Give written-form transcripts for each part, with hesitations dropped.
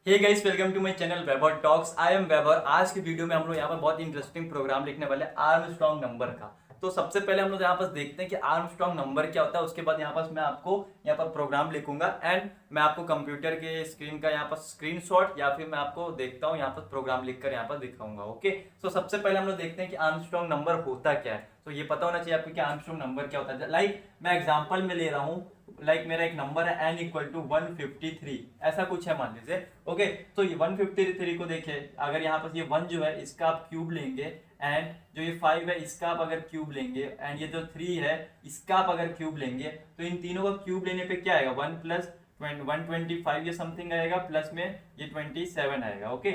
Hey guys, welcome to my channel Weber Talks. I am Weber. आज की video में हम लोग यहाँ पर बहुत इंटरेस्टिंग प्रोग्राम लिखने वाले हैं आर्मस्ट्रॉन्ग नंबर का। तो सबसे पहले हम लोग यहाँ पर देखते हैं कि आर्मस्ट्रॉन्ग नंबर क्या होता है। उसके बाद यहाँ पर मैं आपको यहाँ पर प्रोग्राम लिखूंगा एंड मैं आपको कंप्यूटर के स्क्रीन का यहाँ पर स्क्रीनशॉट या फिर मैं आपको देखता हूँ यहाँ पर प्रोग्राम लिखकर यहाँ पर दिखाऊंगा। ओके, तो सबसे पहले हम लोग देखते हैं कि आर्मस्ट्रॉन्ग नंबर होता क्या है। तो ये पता होना चाहिए आपको कि आर्मस्ट्रॉन्ग नंबर क्या होता है। लाइक मैं एग्जाम्पल में ले रहा हूँ, मेरा एक नंबर है n इक्वल टू 153, ऐसा कुछ है मान लीजिए। ओके, तो ये 153 को देखिए, अगर यहाँ पर ये 1 जो है इसका आप क्यूब लेंगे एंड जो ये 5 है इसका आप अगर क्यूब लेंगे एंड ये जो 3 है इसका आप अगर क्यूब लेंगे तो इन तीनों का क्यूब लेने पे क्या आएगा, 1 प्लस 125 ये समथिंग आएगा, प्लस में ये 27 आएगा। Okay,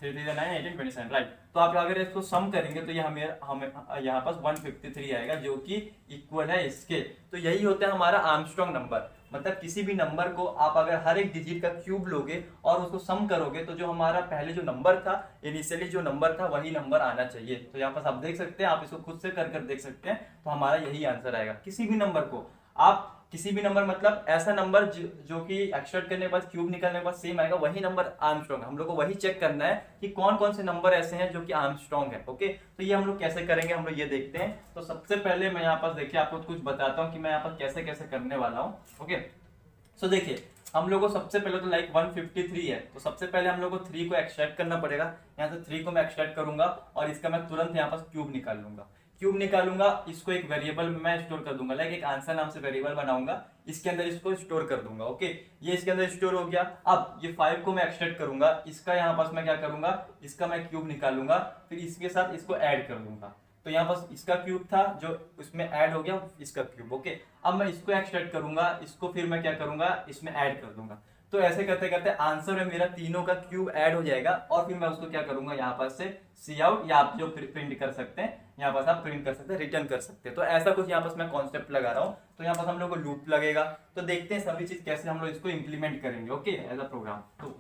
3 3 9 18 27, right. तो आप अगर इसको सम करेंगे तो ये हमें यहाँ पास 153 आएगा जो कि इक्वल है इसके। तो यही होता है हमारा आर्मस्ट्रॉन्ग नंबर। मतलब किसी भी नंबर को आप अगर हर एक डिजिट का क्यूब लोगे और उसको सम करोगे तो जो हमारा पहले जो नंबर था, इनिशियली जो नंबर था वही नंबर आना चाहिए। तो यहाँ पास आप देख सकते हैं, आप इसको खुद से कर देख सकते हैं। तो हमारा यही आंसर आएगा। किसी भी नंबर को आप किसी भी नंबर मतलब ऐसा नंबर जो कि एक्सट्रैक्ट करने के बाद क्यूब निकालने के बाद सेम आएगा, वही नंबर आर्मस्ट्रॉन्ग। हम लोग को वही चेक करना है कि कौन कौन से नंबर ऐसे हैं जो कि आर्मस्ट्रॉन्ग है। ओके, तो ये हम लोग कैसे करेंगे, हम लोग ये देखते हैं। तो सबसे पहले मैं यहाँ पर देखिए आपको कुछ बताता हूँ कि मैं यहाँ पर कैसे कैसे करने वाला हूँ। ओके, सो देखिए हम लोग को सबसे पहले तो लाइक 153 है, तो सबसे पहले हम लोग को 3 को एक्सट्रैक्ट करना पड़ेगा। यहाँ से 3 को मैं एक्सट्रैक्ट करूंगा और इसका मैं तुरंत यहाँ पर क्यूब निकालूंगा। इसको एक वेरिएबल में मैं स्टोर कर दूंगा, लाइक एक आंसर नाम से वेरिएबल बनाऊंगा, इसके अंदर इसको स्टोर कर दूंगा। ओके, ये इसके अंदर स्टोर हो गया। अब ये 5 को मैं एक्सट्रैक्ट करूंगा, इसका यहाँ पास मैं क्या करूंगा, इसका मैं क्यूब निकालूंगा, फिर इसके साथ इसको ऐड कर दूंगा। तो यहाँ पास इसका क्यूब था जो उसमें ऐड हो गया इसका क्यूब। ओके, अब मैं इसको एक्सट्रैक्ट करूंगा, इसको फिर मैं क्या करूंगा, इसमें ऐड कर दूंगा। तो ऐसे करते करते आंसर में मेरा तीनों का क्यूब ऐड हो जाएगा और फिर मैं उसको क्या करूंगा, यहाँ पास से सी आउट, या आप जो प्रिंट कर सकते हैं यहाँ पास आप प्रिंट कर सकते हैं, रिटर्न कर सकते हैं। तो ऐसा कुछ यहाँ पास मैं कॉन्सेप्ट लगा रहा हूँ। तो यहाँ पास हम लोग को लूप लगेगा। तो देखते हैं सभी चीज कैसे हम लोग इसको इंप्लीमेंट करेंगे। Okay, as a program. तो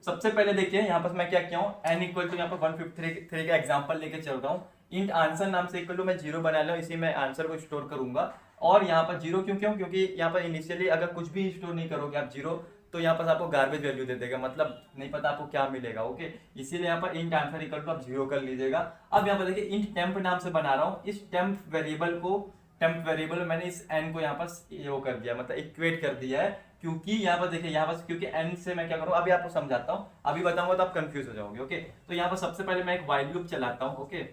सबसे पहले देखिए यहाँ पर मैं क्या किया हूँ, n इक्वल टू यहाँ पर 153 का एग्जांपल लेके चल रहा हूँ। इंट आंसर नाम से इक्वल टू मैं 0 बना लिया, इसी में आंसर को स्टोर करूंगा। और यहाँ पर 0 क्योंकि यहाँ पर इनिशियली अगर कुछ भी स्टोर नहीं करोगे आप 0, तो यहाँ पर आपको गार्बेज वैल्यू दे देगा, मतलब नहीं पता आपको क्या मिलेगा। ओके, इसीलिए यहाँ पर इंट आंसर इक्वल टू आप 0 कर लीजिएगा। अब यहाँ पर देखिए इंट टेम्प नाम से बना रहा हूँ। इस टेम्प वेरिएबल मैंने इस n को यहाँ पर वो कर दिया, मतलब इक्वेट कर दिया है। क्योंकि यहाँ पर देखिए यहाँ पर क्योंकि n से मैं क्या करूँ, अभी आपको समझाता हूँ, अभी बताऊंगा तो आप कंफ्यूज हो जाओगे। ओके, तो यहाँ पर सबसे पहले मैं एक व्हाइल लूप चलाता हूँ। ओके,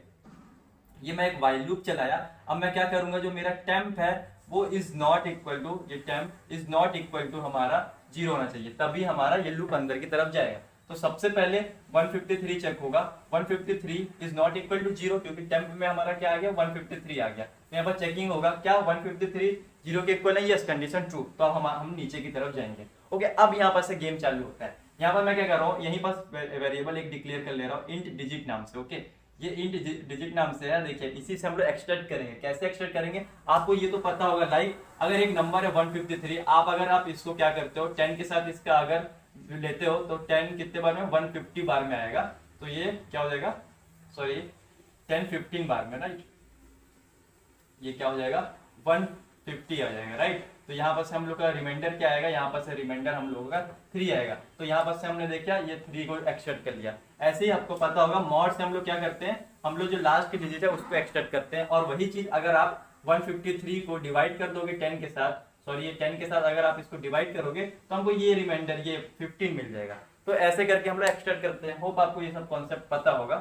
ये मैं एक व्हाइल लूप चलाया। अब मैं क्या करूंगा, जो मेरा टेम्प है वो इज नॉट इक्वल टू, ये temp is not equal to हमारा 0 होना चाहिए, तभी हमारा ये लूप अंदर की तरफ जाएगा। तो सबसे पहले 153 चेक होगा, 153 इज नॉट इक्वल टू 0, क्योंकि टेम्प में हमारा क्या आ गया, 153 आ गया। तो यहाँ पर चेकिंग होगा क्या 153 0 के इक्वल है, यस, कंडीशन ट्रू। तो अब हम नीचे की तरफ जाएंगे। ओके, अब यहाँ पर से गेम चालू होता है। यहाँ पर मैं क्या कर रहा हूँ, यहीं पर वेरिएबल एक डिक्लेयर कर ले रहा हूँ इंट डिजिट नाम से। ओके, ये इंट डिजिट नाम से है। देखिए इसी से हम लोग एक्सट्रैक्ट करेंगे। कैसे एक्सट्रैक्ट करेंगे आपको ये तो पता होगा। लाइक अगर एक नंबर है 153, आप इसको क्या करते हो, 10 के साथ इसका अगर लेते हो तो 10 कितने बार में, 150 बार में आएगा। तो ये क्या हो जाएगा, सॉरी 10 15 बार में, राइट। ये क्या हो जाएगा, 150 आ जाएगा, राइट। तो यहाँ पर से हम लोग का रिमाइंडर क्या आएगा, यहाँ पर से रिमाइंडर हम लोगों का 3 आएगा। तो यहाँ पर से हमने देखा ये 3 को एक्सट्रैक्ट कर लिया। ऐसे ही आपको पता होगा मॉड से हम लोग क्या करते हैं, हम लोग जो लास्ट की डिजिट है उसको एक्सट्रैक्ट करते हैं। और वही चीज अगर आप 153 को डिवाइड कर दोगे 10 के साथ, सॉरी ये 10 के साथ अगर आप इसको डिवाइड करोगे तो हमको ये रिमाइंडर ये 15 मिल जाएगा। तो ऐसे करके हम लोग एक्सट्रैक्ट करते हैं। होप आपको ये सब कॉन्सेप्ट पता होगा।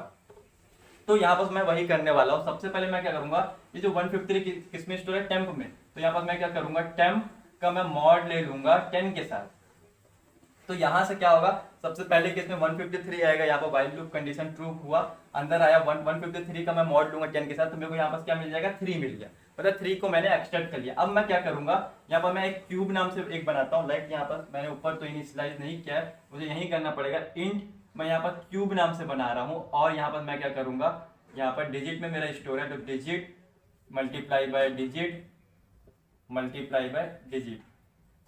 तो यहाँ पर मैं वही करने वाला हूँ। सबसे पहले मैं क्या करूंगा, ये जो 153 किसमें स्टोर है, टेम्प में। तो यहाँ पर मैं क्या करूंगा, टेम्प का मैं मॉड ले लूंगा 10 के साथ। तो यहाँ से क्या होगा, सबसे पहले केस में 153 आएगा, यहाँ पर व्हाइल लूप कंडीशन ट्रू हुआ, अंदर आया 153 का मैं मॉड लूंगा 10 के साथ, तो मेरे को यहाँ पर क्या मिल जाएगा, 3 मिल गया। मतलब 3 को मैंने एक्सट्रैक्ट कर लिया। अब मैं क्या करूंगा, यहाँ पर मैं एक क्यूब नाम से एक बनाता हूँ। लाइक यहाँ पर मैंने ऊपर तो इनिशियलाइज नहीं किया है, मुझे यही करना पड़ेगा। इंट मैं यहाँ पर क्यूब नाम से बना रहा हूँ और यहाँ पर मैं क्या करूंगा, यहाँ पर डिजिट में मेरा स्टोर है, तो digit multiply by digit multiply by digit.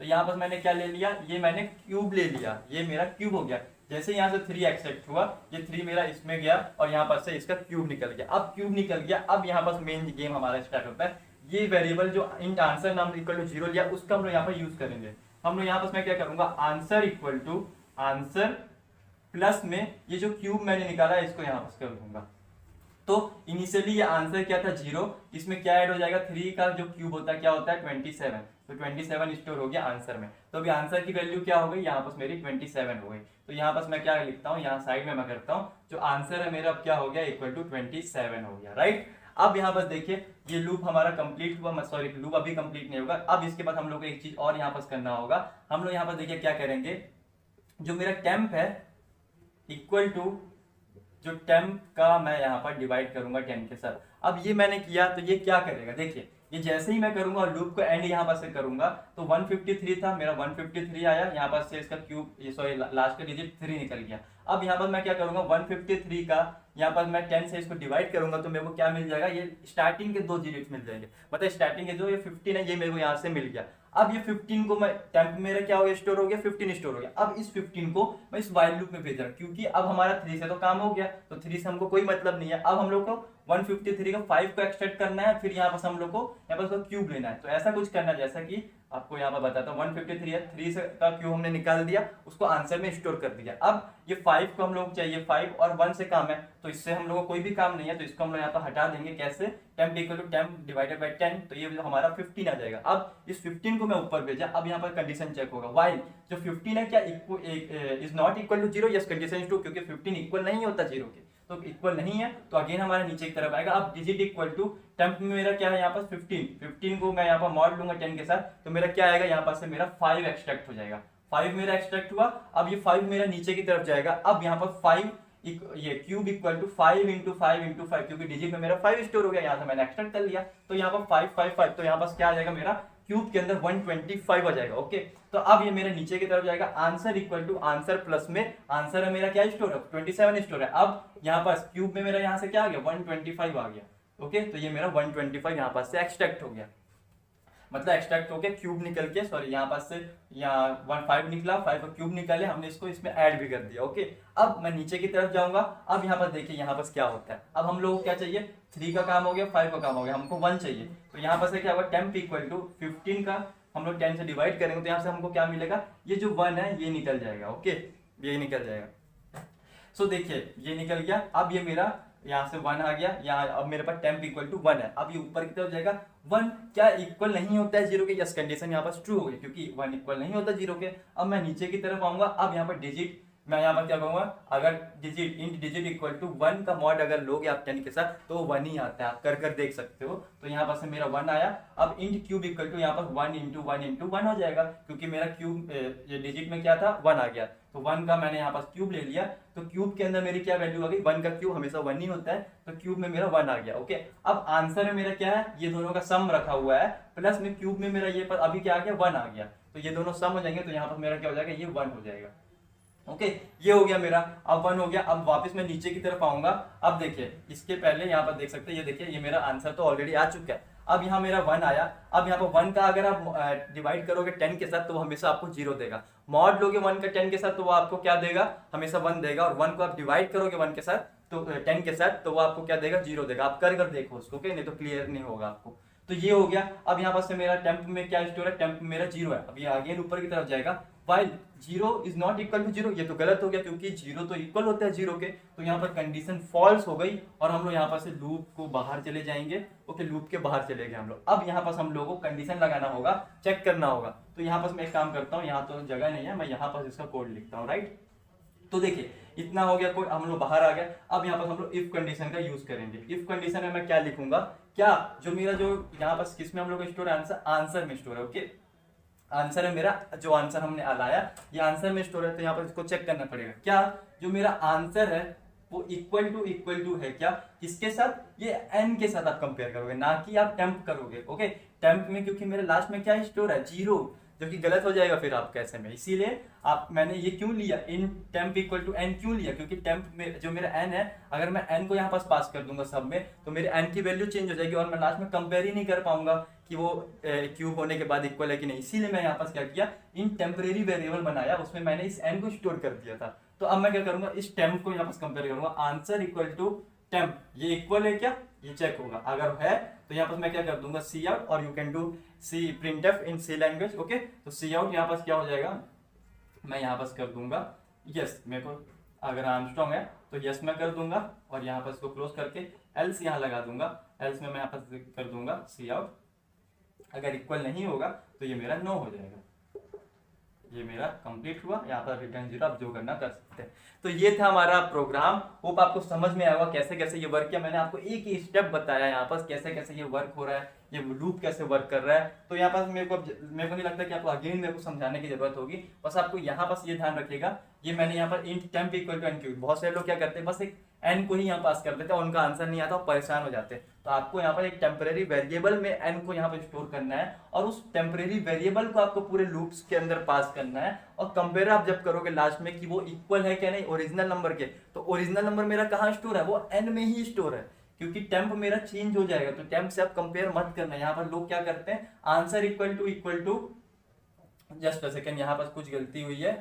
तो यहाँ पर मैंने क्या ले लिया, ये मैंने क्यूब ले लिया, ये मेरा क्यूब हो गया। जैसे यहाँ से 3 एक्सट्रैक्ट हुआ, ये 3 मेरा इसमें गया और यहाँ पर से इसका क्यूब निकल गया। अब क्यूब निकल गया, अब यहाँ पर मेन गेम हमारा स्टार्ट होता है। ये वेरिएबल जो इंट आंसर नाम इक्वल टू 0 लिया उसका हम लोग यहाँ पर यूज करेंगे। हम लोग यहाँ पर मैं क्या करूंगा, answer equal to answer plus में ये जो क्यूब मैंने निकाला है इसको यहाँ पर कर दूंगा। तो इनिशियली ये आंसर क्या था 0, इसमें क्या ऐड हो जाएगा 3 का जो क्यूब होता है क्या होता है 27, तो 27 स्टोर हो गया आंसर में। तो अभी आंसर की वैल्यू क्या हो गई यहाँ पर मेरी 27 हो गई। तो यहाँ पर मैं क्या लिखता हूँ, यहाँ साइड में मैं करता हूँ जो आंसर है मेरा अब क्या हो गया इक्वल टू 27 हो गया, राइट। अब यहाँ पर देखिए ये लूप हमारा कंप्लीट हुआ, सॉरी लूप अभी कंप्लीट नहीं होगा। अब इसके बाद हम लोग को एक चीज और यहाँ पर करना होगा। हम लोग यहाँ पर देखिए क्या करेंगे, जो मेरा टेम्प है इक्वल टू जो टेम्प का मैं यहाँ पर डिवाइड करूंगा 10 के साथ। अब ये मैंने किया तो ये क्या करेगा, देखिए ये जैसे ही मैं करूंगा और लूप को एंड यहाँ पर से करूंगा तो 153 था मेरा, 153 आया यहाँ पर से, इसका क्यूब ये सॉरी लास्ट का डिजिट 3 निकल गया। अब यहाँ पर मैं क्या करूंगा 153 का यहाँ पर मैं 10 से इसको डिवाइड करूंगा तो मेरे को क्या मिल जाएगा, ये स्टार्टिंग के 2 डिजिट मिल जाएंगे, मतलब स्टार्टिंग के जो ये 15 है ये मेरे को यहाँ से मिल गया। अब ये 15 को मैं टेम्प मेरा क्या हो गया स्टोर हो गया, 15 स्टोर हो गया। अब इस 15 को मैं इस वाइल लूप में भेज रहा हूँ क्योंकि अब हमारा 3 से तो काम हो गया, तो 3 से हमको कोई मतलब नहीं है। अब हम लोग को 153 का 5 को एक्सट्रैक्ट करना है, फिर यहाँ पर हम लोग को यहाँ पर क्यूब लेना है। तो ऐसा कुछ करना है जैसा कि आपको यहाँ पर बताता हूँ, 153 है, 3 का क्यूब हमने निकाल दिया, उसको आंसर में स्टोर कर दिया। अब ये 5 को हम लोग चाहिए, 5 और 1 से काम है तो इससे हम लोग को कोई भी काम नहीं है, तो इसको हम लोग यहाँ पर हटा देंगे। कैसे, temp equal to temp divided by 10, तो ये हमारा 15 आ जाएगा। अब इस 15 को मैं ऊपर भेजा, अब यहाँ पर कंडीशन चेक होगा, वाइल जो 15 है क्या is not equal to 0, yes condition true, क्योंकि 15 इक्वल नहीं होता 0 के, तो इक्वल नहीं है तो अगेन हमारा नीचे की तरफ आएगा। अब डिजिट इक्वल टू टेम्प में मेरा क्या है यहाँ पर 15 को मैं यहाँ पर मॉड लूंगा 10 के साथ, तो मेरा क्या आएगा यहाँ पर से मेरा 5 एक्सट्रैक्ट हो जाएगा। 5 मेरा एक्सट्रैक्ट हुआ, अब ये 5 मेरा नीचे की तरफ जाएगा। अब यहाँ पर 5 ये cube equal to 5 into 5 into 5, क्योंकि डिजिट में मेरा 5 स्टोर हो गया, यहाँ से मैंने एक्सट्रैक्ट कर लिया, तो यहाँ पर 5 5 5, तो यहाँ पर क्या आ जाएगा मेरा क्यूब के अंदर 125 आ जाएगा। ओके, तो अब ये मेरे नीचे की तरफ जाएगा, answer equal to answer plus में आंसर है मेरा क्या स्टोर है 27 स्टोर है। अब यहाँ पर क्यूब में मेरा यहाँ से क्या आ गया 125 आ गया। ओके, तो ये मेरा 125 यहाँ पर से एक्सट्रैक्ट हो गया, मतलब एक्सट्रैक्ट होके क्यूब निकल के, सॉरी यहाँ पास से यहाँ 15 निकला, 5 क्यूब निकाले, हमने इसको इसमें ऐड भी कर दिया। ओके, अब मैं नीचे की तरफ जाऊंगा। अब यहाँ पर देखिए यहाँ पास क्या होता है, अब हम लोग को क्या चाहिए, 3 का काम हो गया, 5 का काम हो गया, हमको 1 चाहिए। तो यहाँ पर से क्या होगा, टेम्प इक्वल टू 15 का हम लोग 10 से डिवाइड करेंगे तो यहाँ से हमको क्या मिलेगा, ये जो 1 है ये निकल जाएगा। ओके, ये निकल जाएगा। सो देखिए ये निकल गया। अब ये मेरा यहाँ से 1 आ गया, यहाँ अब मेरे पास टेम्प इक्वल टू 1 है। अब ये ऊपर की तरफ जाएगा, 1 क्या इक्वल नहीं होता है 0 के, यस कंडीशन यहाँ पर ट्रू हो गई क्योंकि 1 इक्वल नहीं होता 0 के। अब मैं नीचे की तरफ आऊंगा, अब यहाँ पर डिजिट मैं यहाँ पर क्या कहूंगा, अगर digit int digit equal to 1 का मॉड अगर लोगे आप 10 के साथ तो 1 ही आता है, आप कर देख सकते हो। तो यहाँ पर से मेरा 1 आया। अब इंट क्यूब इक्वल टू यहाँ पर 1 इंटू 1 इंटू 1 हो जाएगा, क्योंकि मेरा क्यूब ये डिजिट में क्या था 1 आ गया, तो 1 का मैंने यहाँ पास क्यूब ले लिया। तो क्यूब के अंदर मेरी क्या वैल्यू आ गई, 1 का क्यूब हमेशा 1 ही होता है, तो क्यूब में मेरा 1 आ गया। ओके, अब आंसर में मेरा क्या है, ये दोनों का सम रखा हुआ है, प्लस में क्यूब में मेरा ये पर अभी क्या आ गया 1 आ गया, तो ये दोनों सम हो जाएंगे, तो यहाँ पर मेरा क्या हो जाएगा, ये 1 हो जाएगा। ओके, ये हो गया मेरा, अब 1 हो गया। अब वापस मैं नीचे की तरफ आऊंगा। अब देखिए इसके पहले यहाँ पर देख सकते हैं, ये देखिए ये मेरा आंसर तो ऑलरेडी आ चुका है। अब यहाँ मेरा 1 आया। अब यहाँ पर 1 का अगर आप डिवाइड करोगे 10 के साथ तो वो हमेशा आपको 0 देगा। मॉड लोगे 1 का 10 के साथ तो वो आपको क्या देगा, हमेशा 1 देगा। और 1 को आप डिवाइड करोगे 1 के साथ तो 10 के साथ तो वो आपको क्या देगा, 0 देगा। आप कर देखो उसको, ओके, नहीं तो क्लियर नहीं होगा आपको। तो ये हो गया। अब यहाँ पर से मेरा टेम्प में क्या स्टोर है, टेम्प में मेरा 0 है। अब ये आगे ऊपर की तरफ जाएगा, while 0 is not equal to 0, ये तो गलत हो गया क्योंकि 0 तो इक्वल होता है 0 के, तो यहाँ पर कंडीशन फॉल्स हो गई और हम लोग यहाँ पर से लूप को बाहर चले जाएंगे। ओके, लूप के बाहर चले गए हम लोग। अब यहाँ पर हम लोगों को कंडीशन लगाना होगा, चेक करना होगा। तो यहाँ पर मैं एक काम करता हूँ, यहाँ तो जगह नहीं है, मैं यहाँ पर इसका कोड लिखता हूँ, राइट। तो देखिए इतना हो गया कोड, हम लोग बाहर आ गए। अब यहाँ पर हम लोग इफ कंडीशन का यूज करेंगे। इफ कंडीशन में मैं क्या लिखूंगा, क्या जो मेरा जो यहाँ पर किस में हम लोग स्टोर है, आंसर में स्टोर है। ओके, आंसर है मेरा, जो आंसर हमने लाया ये आंसर में स्टोर है, तो यहाँ पर इसको चेक करना पड़ेगा। क्या जो मेरा आंसर है वो इक्वल टू है क्या, किसके साथ, ये n के साथ आप कंपेयर करोगे, ना कि आप टेम्प करोगे। ओके, टेम्प में क्योंकि मेरे लास्ट में क्या स्टोर है 0, जो कि गलत हो जाएगा फिर आप कैसे में, इसीलिए आप मैंने ये क्यों लिया, इन टेम्प इक्वल टू n क्यों लिया, क्योंकि टेम्प में जो मेरा n है, अगर मैं n को यहाँ पास कर दूंगा सब में तो मेरे n की वैल्यू चेंज हो जाएगी और मैं लास्ट में कंपेयर ही नहीं कर पाऊंगा कि वो क्यूब होने के बाद इक्वल है कि नहीं। इसीलिए मैं यहाँ पास क्या किया, इन टेम्परेरी वेरिएबल बनाया, उसमें मैंने इस n को स्टोर कर दिया था। तो अब मैं क्या करूंगा, इस टेम्प को यहाँ पास कंपेयर करूंगा, आंसर इक्वल टू टेम्प, ये इक्वल है क्या, ये चेक होगा। अगर है तो यहाँ पर मैं क्या कर दूंगा, सी आउट, और you can do C printf in C language. Okay, तो सी आउट यहाँ पर क्या हो जाएगा, मैं यहाँ पर कर दूंगा यस, मेरे को अगर आर्मस्ट्रॉन्ग है तो यस मैं कर दूंगा और यहाँ पर इसको क्लोज करके एल्स यहाँ लगा दूंगा, एल्स में मैं यहाँ पर कर दूंगा सी आउट। अगर इक्वल नहीं होगा तो ये मेरा नो हो जाएगा, ये मेरा कंप्लीट हुआ। यहाँ पर रिटर्न 0 आप जो करना कर सकते हैं। तो ये था हमारा प्रोग्राम, होप आपको समझ में आएगा कैसे कैसे ये वर्क किया। मैंने आपको एक ही स्टेप बताया यहाँ पर कैसे कैसे ये वर्क हो रहा है, ये लूप कैसे वर्क कर रहा है। तो यहाँ पर मेरे को नहीं लगता कि आपको अगेन मेरे को समझाने की जरूरत होगी, बस आपको यहाँ पर ये ध्यान रखिएगा, ये मैंने यहाँ पर int temp equal to n cube. बहुत सारे लोग क्या करते हैं, बस एक एन को ही यहाँ पास कर देते हैं, उनका आंसर नहीं आता, परेशान हो जाते हैं। तो आपको यहाँ पर एक टेम्परेरी वेरिएबल में एन को यहाँ पर स्टोर करना है और उस टेम्परेरी वेरिएबल को आपको पूरे लूप्स के अंदर पास करना है। और कंपेयर आप जब करोगे लास्ट में कि वो इक्वल है क्या नहीं ओरिजिनल नंबर के, तो ओरिजिनल नंबर मेरा कहाँ स्टोर है, वो एन में ही स्टोर है, क्योंकि टेम्प मेरा चेंज हो जाएगा। तो टेम्प से आप कंपेयर मत करना। यहाँ पर लोग क्या करते हैं, answer equal to just a second, यहाँ पर कुछ गलती हुई है,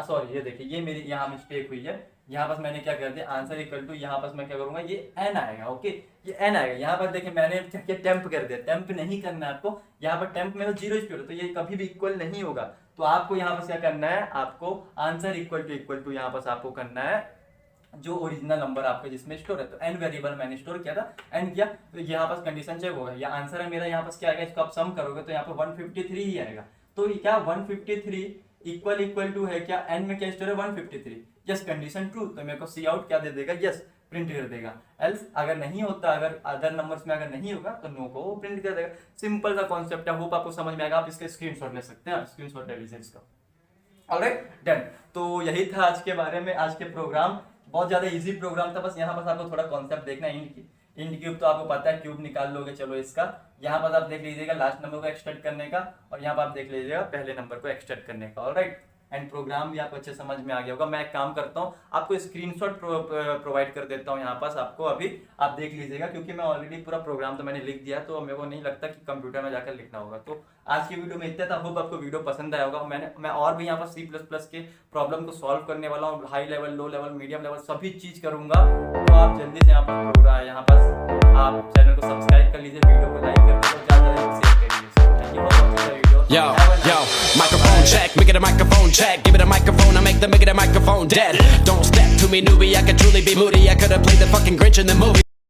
सॉरी, ये देखिए ये मेरी यहाँ मिस्टेक हुई है। यहाँ पर मैंने क्या कर दिया, आंसर इक्वल टू, यहाँ पर मैं क्या करूंगा, ये एन आएगा। ओके, ये एन आएगा। यहाँ पर देखिए मैंने क्या किया, टेम्प कर दिया। टेम्प नहीं करना है आपको, यहाँ पर टेम्प मेरा 0 स्टोर है, तो ये कभी भी इक्वल नहीं होगा। तो आपको यहाँ पर क्या करना है, आपको आंसर इक्वल टू यहाँ पर आपको करना है जो ओरिजिनल नंबर आपका जिसमें स्टोर है। तो एन वेरिएबल मैंने स्टोर किया था, एन किया, तो यहाँ पर कंडीशन चेक होगा, या आंसर है मेरा, यहाँ पर क्या आएगा, इसको आप सम करोगे तो यहाँ पर 153 ही आएगा। तो ये क्या 153 इक्वल टू है क्या, एन में क्या स्टोर है 153, यस कंडीशन ट्रू, तो मेरे को सी आउट क्या दे देगा, यस प्रिंट कर देगा। एल्स अगर नहीं होता, अगर अदर नंबर्स में अगर नहीं होगा तो नो को वो प्रिंट कर देगा। सिंपल सा कॉन्सेप्ट है, होप आपको समझ में आएगा। आप इसका स्क्रीनशॉट ले सकते हैं, आप स्क्रीनशॉट ले लीजिए इसका। Alright done. तो यही था आज के बारे में, आज के प्रोग्राम बहुत ज्यादा इजी प्रोग्राम था। बस यहाँ पर आपको थोड़ा कॉन्सेप्ट देखना है। इंट क्यूब तो आपको पता है, क्यूब निकाल लोगे, चलो इसका यहाँ पर आप देख लीजिएगा लास्ट नंबर को एक्सट्रैक्ट करने का, और यहाँ पर आप देख लीजिएगा पहले नंबर को एक्सट्रैक्ट करने का। ऑलराइट, एंड प्रोग्राम भी आपको अच्छे समझ में आ गया होगा। मैं एक काम करता हूँ, आपको स्क्रीनशॉट प्रोवाइड कर देता हूँ यहाँ पास आपको, अभी आप देख लीजिएगा, क्योंकि मैं ऑलरेडी पूरा प्रोग्राम तो मैंने लिख दिया, तो मेरे को नहीं लगता कि कंप्यूटर में जाकर लिखना होगा। तो आज की वीडियो में इतना था, होप आपको वीडियो पसंद आया होगा। मैं और भी यहाँ पर C++ के प्रॉब्लम को सॉल्व करने वाला हूँ, high level, low level, medium level, सभी चीज करूंगा। तो आप जल्दी से यहाँ पर आप चैनल को सब्सक्राइब कर लीजिए, वीडियो को लाइक कर दीजिए, ज्यादा शेयर कर लीजिए। Yo, microphone check, make it a microphone check. Give it a microphone, I make it a microphone dead. Don't step to me, newbie, I could truly be moody. I could have played the fucking Grinch in the movie.